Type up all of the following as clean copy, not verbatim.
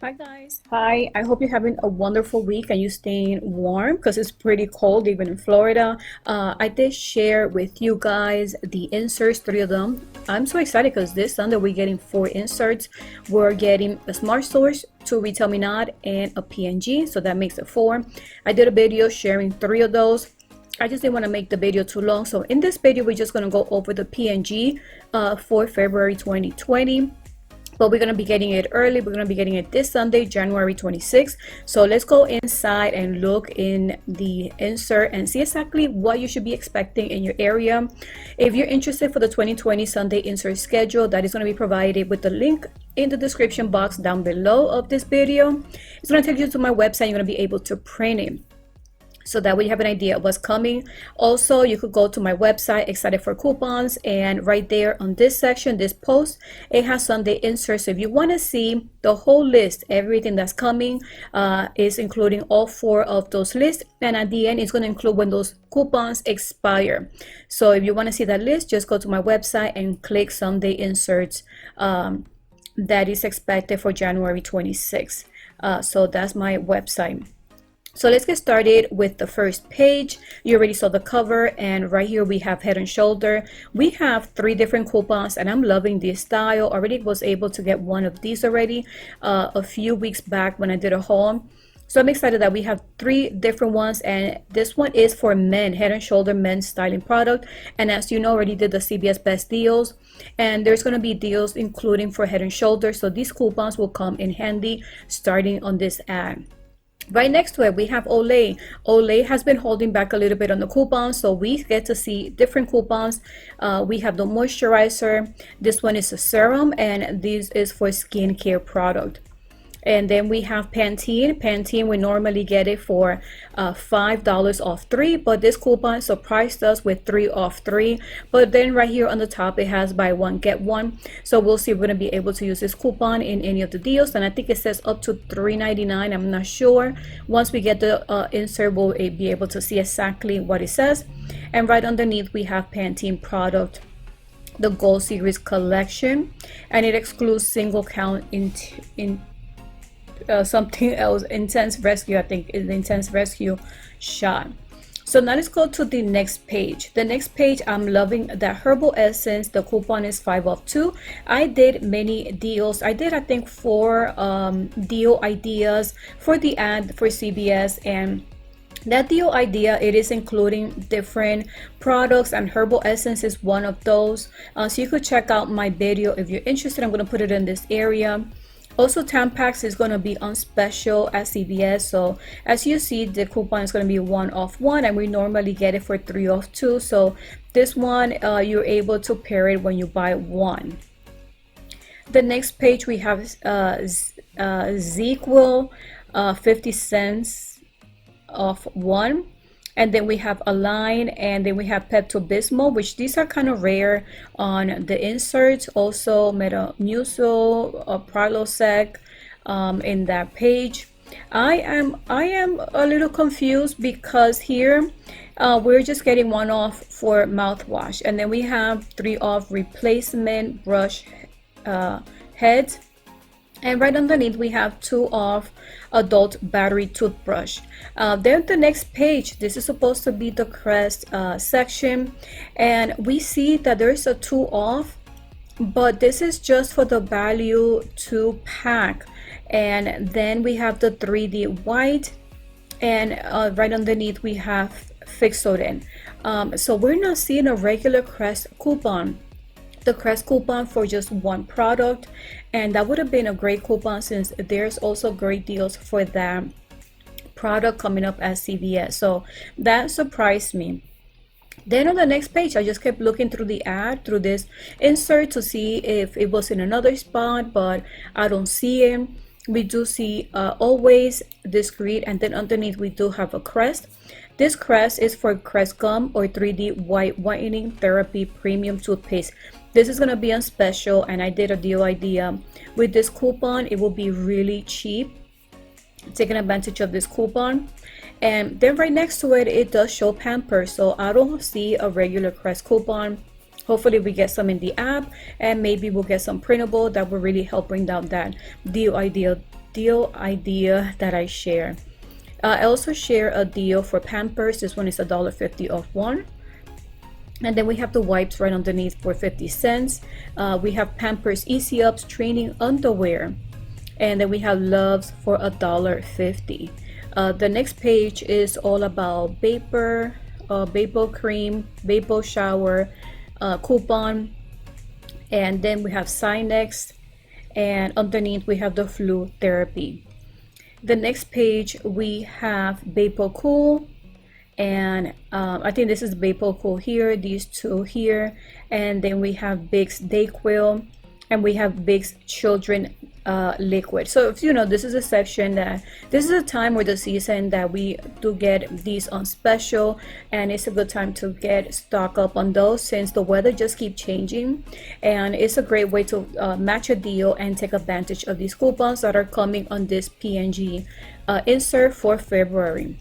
Hi guys. Hi, I hope you're having a wonderful week and you're staying warm because it's pretty cold even in Florida. I did share with you guys the inserts, 3 of them. I'm so excited because this Sunday we're getting 4 inserts. We're getting a Smart Source, 2 Retail Me Not, and a P&G, so that makes it 4. I did a video sharing 3 of those. I just didn't want to make the video too long, so in this video we're just going to go over the P&G for February 2020. But we're going to be getting it early. We're going to be getting it this Sunday, January 26th. So let's go inside and look in the insert and see exactly what you should be expecting in your area. If you're interested for the 2020 Sunday insert schedule, that is going to be provided with the link in the description box down below of this video. It's going to take you to my website. You're going to be able to print it, so that way you have an idea of what's coming. Also, you could go to my website, Excited for Coupons, and right there on this section, this post, it has Sunday inserts. So if you want to see the whole list, everything that's coming is including all 4 of those lists, and at the end it's going to include when those coupons expire. So if you want to see that list, just go to my website and click Sunday inserts that is expected for January 26th. So that's my website. So let's get started with the first page. You already saw the cover, and right here we have Head and Shoulder. We have 3 different coupons, and I'm loving this style. Already was able to get one of these already a few weeks back when I did a haul. So I'm excited that we have 3 different ones, and this one is for men, Head and Shoulder men's styling product. And as you know, already did the CVS best deals, and there's going to be deals including for Head and Shoulder. So these coupons will come in handy starting on this ad. Right next to it, we have Olay. Olay has been holding back a little bit on the coupons, so we get to see different coupons. We have the moisturizer. This one is a serum, and this is for skincare product. And then we have Pantene. Pantene, we normally get it for $5 off 3, but this coupon surprised us with 3 off 3. But then right here on the top, it has buy one, get one. So we'll see if we're going to be able to use this coupon in any of the deals. And I think it says up to $3.99. I'm not sure. Once we get the insert, we'll be able to see exactly what it says. And right underneath, we have Pantene product, the Gold Series collection. And it excludes single count in something else, Intense Rescue, I think is the Intense Rescue shot. So now let's go to the next page. The next page, I'm loving that Herbal Essence. The coupon is 5 off 2. I did many deals. I did, I think, 4 deal ideas for the ad for CBS, and that deal idea, it is including different products, and Herbal Essence is one of those. So you could check out my video if you're interested. I'm going to put it in this area. Also, Tampax is going to be on special at CVS. So as you see, the coupon is going to be 1 off 1, and we normally get it for 3 off 2. So this one, you're able to pair it when you buy 1. The next page, we have ZzzQuil, 50 cents off 1. And then we have Align, and then we have Pepto-Bismol, which these are kind of rare on the inserts. Also Metamucil, Prilosec in that page. I am a little confused because here we're just getting 1 off for mouthwash, and then we have 3 off replacement brush heads. And right underneath, we have 2 off adult battery toothbrush. Then the next page, this is supposed to be the Crest section, and we see that there's a 2 off, but this is just for the value 2 pack. And then we have the 3D white, and right underneath we have Fixodent. So we're not seeing a regular Crest coupon. The Crest coupon for just 1 product, and that would have been a great coupon since there's also great deals for that product coming up at CVS. So that surprised me. Then on the next page, I just kept looking through the ad, through this insert, to see if it was in another spot, but I don't see it. We do see Always, Discreet, and then underneath we do have a Crest. This Crest is for Crest Gum or 3D White Whitening Therapy Premium Toothpaste. This is going to be on special, and I did a deal idea with this coupon. It will be really cheap, taking advantage of this coupon. And then right next to it, it does show Pampers. So I don't see a regular Crest coupon. Hopefully we get some in the app, and maybe we'll get some printable that will really help bring down that deal idea deal idea that I share. I also share a deal for Pampers. This one is $1.50 off one. And then we have the wipes right underneath for 50 cents. We have Pampers Easy Ups training underwear. And then we have Loves for $1.50. The next page is all about Vapor, Vapor Cream, Vapor Shower, coupon. And then we have Sinex. And underneath we have the Flu Therapy. The next page we have Vapor Cool. And I think this is Vapor Cool here, these two here, and then we have Vicks Dayquil, and we have Vicks Children liquid. So if you know, this is a section that this is a time where the season that we do get these on special, and it's a good time to get stock up on those since the weather just keep changing, and it's a great way to match a deal and take advantage of these coupons that are coming on this P&G insert for February.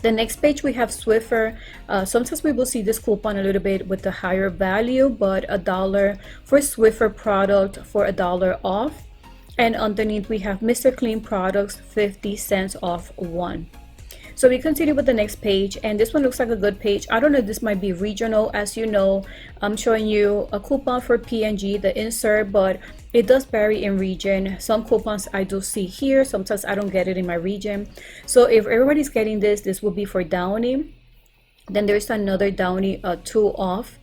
The next page we have Swiffer. Sometimes we will see this coupon a little bit with the higher value, but $1 for Swiffer product for $1 off. And underneath we have Mr. Clean products, 50 cents off one. So we continue with the next page, and this one looks like a good page. I don't know if this might be regional. As you know, I'm showing you a coupon for P&G, the insert, but it does vary in region. Some coupons I do see here, sometimes I don't get it in my region. So if everybody's getting this, this will be for Downy. Then there's another Downy 2 off.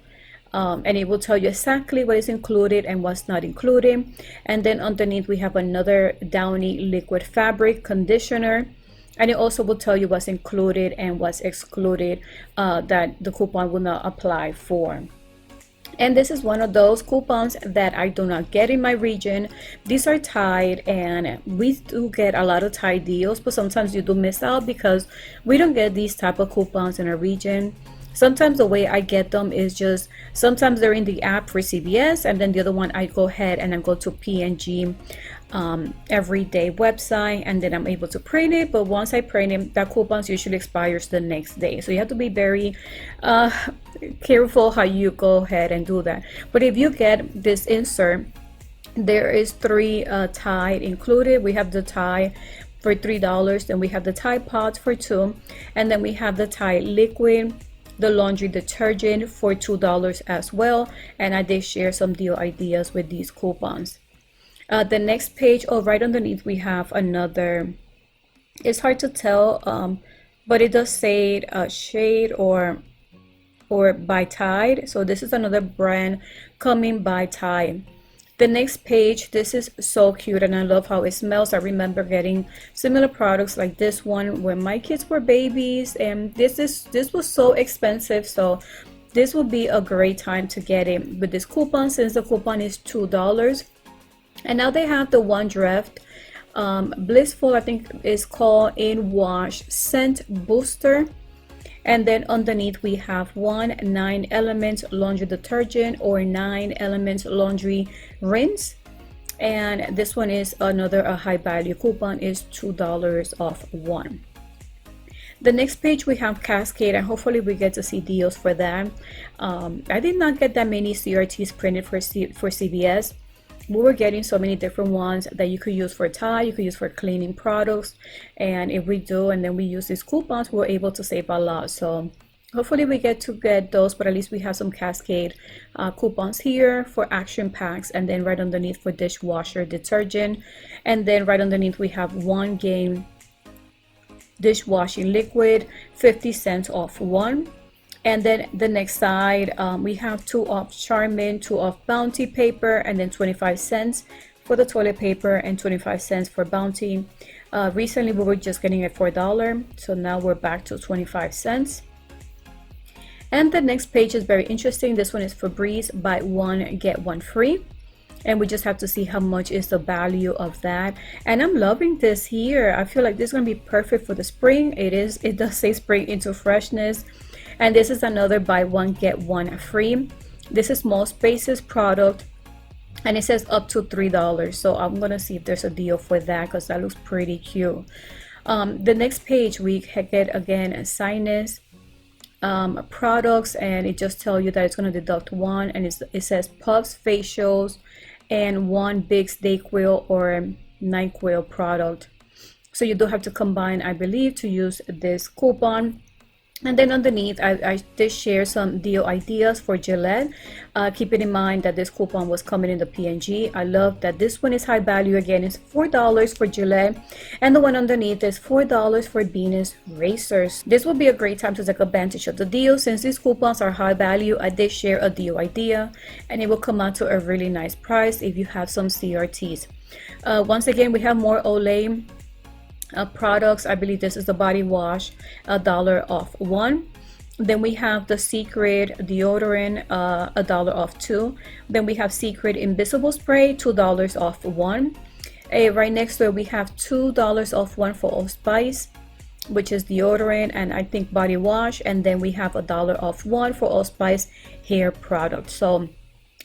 And it will tell you exactly what is included and what's not included. And then underneath we have another Downy liquid fabric conditioner, and it also will tell you what's included and what's excluded that the coupon will not apply for. And this is one of those coupons that I do not get in my region. These are Tide, and we do get a lot of Tide deals, but sometimes you do miss out because we don't get these type of coupons in our region. Sometimes the way I get them is just, sometimes they're in the app for CVS, and then the other one I go ahead and I go to P&G everyday website, and then I'm able to print it. But once I print it, that coupons usually expires the next day. So you have to be very careful how you go ahead and do that. But if you get this insert, there is 3 Tide included. We have the Tide for $3, then we have the Tide Pods for $2, and then we have the Tide Liquid, the laundry detergent for $2 as well. And I did share some deal ideas with these coupons. The next page, right underneath we have another, it's hard to tell, but it does say shade or by Tide. So this is another brand coming by Tide. The next page, this is so cute, and I love how it smells. I remember getting similar products like this one when my kids were babies, and this was so expensive, so this will be a great time to get it with this coupon, since the coupon is $2. And now they have the One Draft Blissful, I think is called, in wash scent booster. And then underneath we have 9 Elements laundry detergent or 9 Elements laundry rinse. And this one is another a high value coupon, is $2 off one. The next page we have Cascade, and hopefully we get to see deals for that. I did not get that many CRTs printed for CVS. We were getting so many different ones that you could use for Tide, you could use for cleaning products, and if we do and then we use these coupons, we're able to save a lot. So hopefully we get to get those, but at least we have some Cascade coupons here for action packs, and then right underneath for dishwasher detergent, and then right underneath we have 1 Game dishwashing liquid, 50 cents off one. And then the next side, we have 2 off Charmin, 2 off Bounty paper, and then 25 cents for the toilet paper and 25 cents for Bounty. Recently we were just getting it for $1, so now we're back to 25 cents. And the next page is very interesting. This one is Febreze, buy one get one free, and we just have to see how much is the value of that. And I'm loving this here. I feel like this is going to be perfect for the spring. It does say spring into freshness. And this is another buy one get one free. This is Small Spaces product, and it says up to $3. So I'm gonna see if there's a deal for that, because that looks pretty cute. The next page we get again sinus products, and it just tells you that it's going to deduct 1, and it says Puffs facials and 1 Vicks Dayquil or NyQuil product. So you do have to combine, I believe, to use this coupon. And then underneath, I did share some deal ideas for Gillette. Keeping in mind that this coupon was coming in the P&G. I love that this one is high value. Again, it's $4 for Gillette. And the one underneath is $4 for Venus Racers. This will be a great time to take advantage of the deal. Since these coupons are high value, I did share a deal idea. And it will come out to a really nice price if you have some CRTs. Once again, we have more Olay products. I believe this is the body wash, $1 off 1. Then we have the Secret deodorant, $1 off 2. Then we have Secret invisible spray, $2 off 1. Right next to it, we have $2 off 1 for Old Spice, which is deodorant and I think body wash. And then we have $1 off 1 for Old Spice hair product. So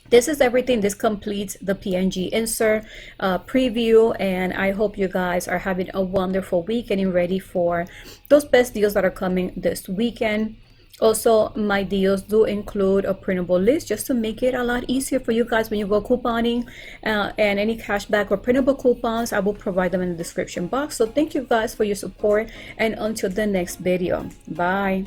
this is everything. This completes the P&G insert preview, and I hope you guys are having a wonderful week, getting ready for those best deals that are coming this weekend. Also, my deals do include a printable list just to make it a lot easier for you guys when you go couponing, and any cashback or printable coupons, I will provide them in the description box. So thank you guys for your support, and until the next video, bye.